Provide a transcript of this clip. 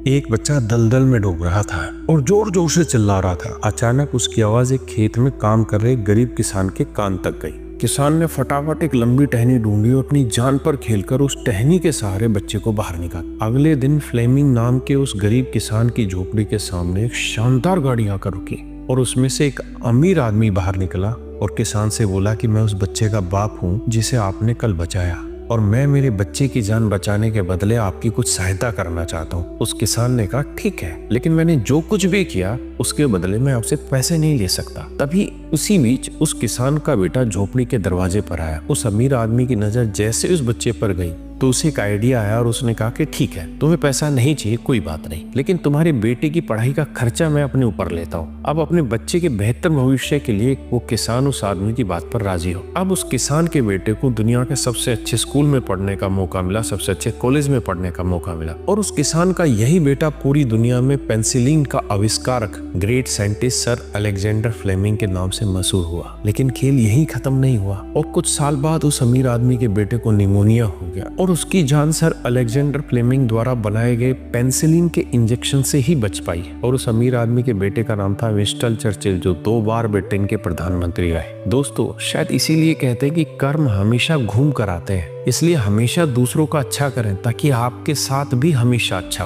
एक बच्चा दलदल में डूब रहा था और जोर जोर से चिल्ला रहा था। अचानक उसकी आवाज एक खेत में काम कर रहे गरीब किसान के कान तक गई। किसान ने फटाफट एक लंबी टहनी ढूंढी और अपनी जान पर खेलकर उस टहनी के सहारे बच्चे को बाहर निकाला। अगले दिन फ्लेमिंग नाम के उस गरीब किसान की झोपड़ी के सामने एक शानदार गाड़ी आकर रुकी और उसमें से एक अमीर आदमी बाहर निकला और किसान से बोला कि मैं उस बच्चे का बाप हूँ जिसे आपने कल बचाया और मैं मेरे बच्चे की जान बचाने के बदले आपकी कुछ सहायता करना चाहता हूँ। उस किसान ने कहा ठीक है, लेकिन मैंने जो कुछ भी किया उसके बदले मैं आपसे पैसे नहीं ले सकता। तभी उसी बीच उस किसान का बेटा झोपड़ी के दरवाजे पर आया। उस अमीर आदमी की नजर जैसे उस बच्चे पर गई तो उसे एक आइडिया आया और उसने कहा कि ठीक है, तुम्हें पैसा नहीं चाहिए, कोई बात नहीं, लेकिन तुम्हारे बेटे की पढ़ाई का खर्चा मैं अपने ऊपर लेता हूँ। अब अपने बच्चे के बेहतर भविष्य के लिए वो किसान उस आदमी की बात पर राजी हो। अब उस किसान के बेटे को दुनिया के सबसे अच्छे स्कूल में पढ़ने का मौका मिला, सबसे अच्छे कॉलेज में पढ़ने का मौका मिला और उस किसान का यही बेटा पूरी दुनिया में पेंसिलिन का आविष्कारक great scientist sir Alexander Fleming के नाम से मशहूर हुआ। लेकिन खेल यही खत्म नहीं हुआ और कुछ साल बाद उस अमीर आदमी के बेटे को निमोनिया हो गया और उसकी जान सर अलेक्जेंडर फ्लेमिंग द्वारा बनाए गए पेंसिलिन के इंजेक्शन से ही बच पाई। और उस अमीर आदमी के बेटे का नाम था विंस्टन चर्चिल, जो 2 बार ब्रिटेन के प्रधानमंत्री रहे। दोस्तों, शायद इसीलिए कहते हैं कि कर्म हमेशा घूम कर आते हैं, इसलिए हमेशा दूसरों का अच्छा करें ताकि आपके साथ भी हमेशा अच्छा